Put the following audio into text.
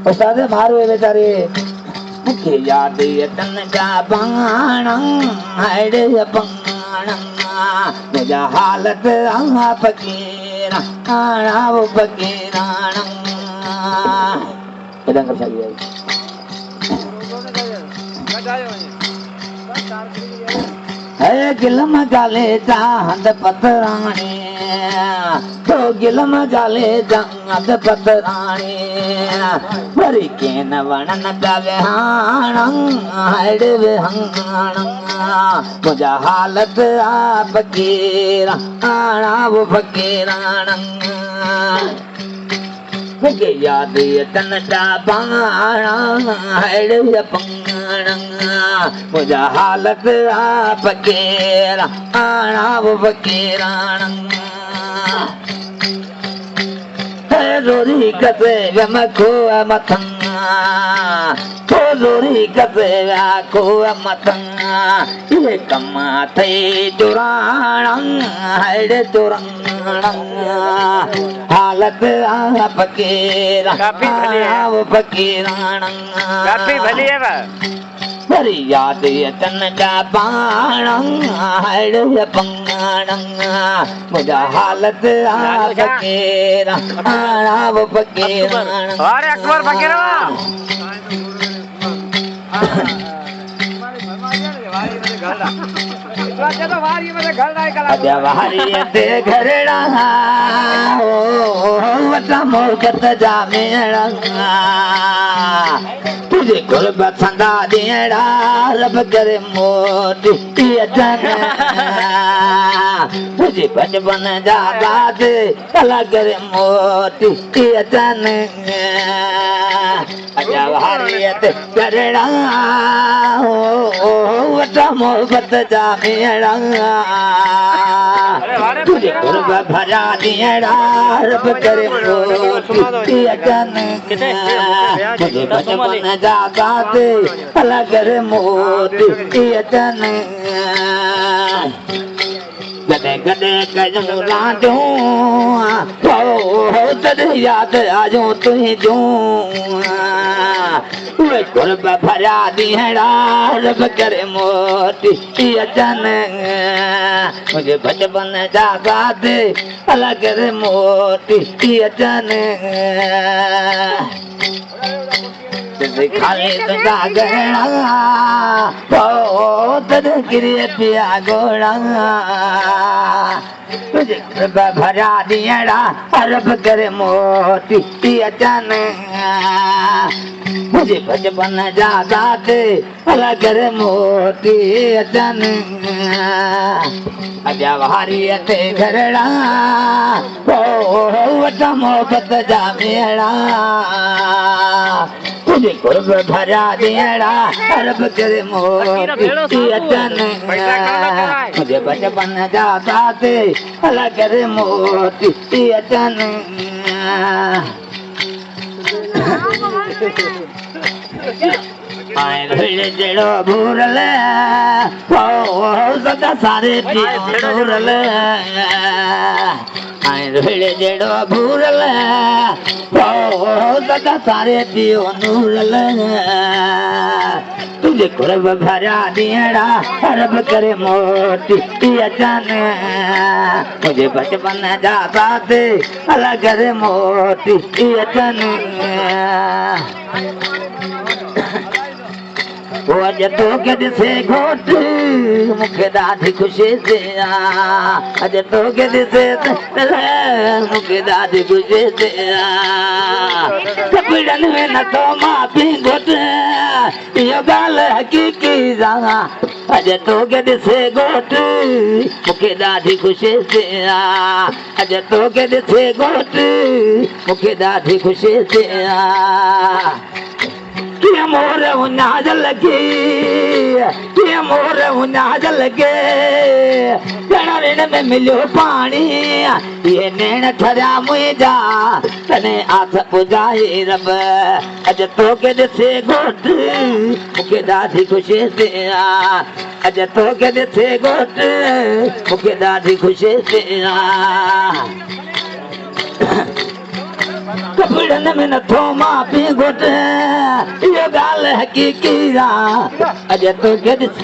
उस्ताद मारो बेचारे मुखे याद यतन जा बाण हड़ बाण मुझा हालत आहा फकीर आना वो फकीरान इधर कर चाहिए है गिलम गाले चांद पतरानी तो गिलम गाले चांद पतरानी वरी के न वणन गावे हाणं हड़वे हंगाणं मुझा हालत आ फकीर आना वो फकीरान मुझे याद यतन जा बाण हड़वे पंगाण मुझा हालत आ फकीर आना वो फकीरान रोरी कसे गमको मथंगा तो रोरी कसे को मथंगा ये कमा थे चुराण हड़ चुराण हालत आ फकीर वो फकीरान वरी याद यतन जा बाण हड़ पंगाण मुझा हालत आ फकीर आना वो फकीरान अरे अकबर फकीर वारी घरड़ा वटा मोहकत जा मेड़ा तुझे गुरब संदा देड़ा रब करे मोटी अचन तुझे बचपन जा दाद अला करे मोटी अचन अजा वारियत घरड़ा वटा मोहब्बत जा मेड़ा तुझे गुरब भरा देड़ा रब करे मोटी अचन तुझे बचपन जा दाद अला करे मोटी अचन गडे गडे कजूं लाजूं तद याद आजूं तुझूं गुरब भरा दीहड़ा रब करे मोटी अचन मुझे बचपन जा बात अला करे मोटी अचन खाली तुझा गहना तद गिरे पिया गोड़ा तुझे गुरब भरा दियड़ा रब करे मोटी अचन मुझे बचपन जा दाद अला करे मोटी अचन अजा वारी अते घरड़ा वटा मोहब्बत जा मेड़ा तुझे गुरब भरा देड़ा रब करे मोटी अचन मुझे बचपन जा दाद अला करे मोटी अचन आए भिड़े जड़ो भूरल सदा सारे भूरल आए भिड़े जड़ो भूरल सदा सारे पियो नूरल तुझे गुरब भरा देड़ा रब करे मोटी अचन मुझे बचपन जा बात अला करे मोटी अचन वो अज तो के दिसे घोट मुखे ॾाढी ख़ुशी से अज तो के दिसे मुखे ॾाढी ख़ुशी से कपिड़न में न तो मां पी घोट इहो ॻाल्हि हक़ीक़ी जाना अज तो के दिसे घोट मुखे ॾाढी ख़ुशी से अज तो के दिसे घोट मुखे ॾाढी ख़ुशी से किया मोर उन्नाज लगे किया मोर उन्नाज लगे जड़ा ऋण में मिलो पानी ये नैन ठरिया मुझा तने आस पुजाए रब अज तो के दिसे घोट मुखे ॾाढी ख़ुशी से अज तो के दिसे घोट मुखे ॾाढी ख़ुशी से कपिड़नि में नथो मां पी घुट इहो ॻाल्हि हक़ीक़ी आहे अॼु तोखे ॾिस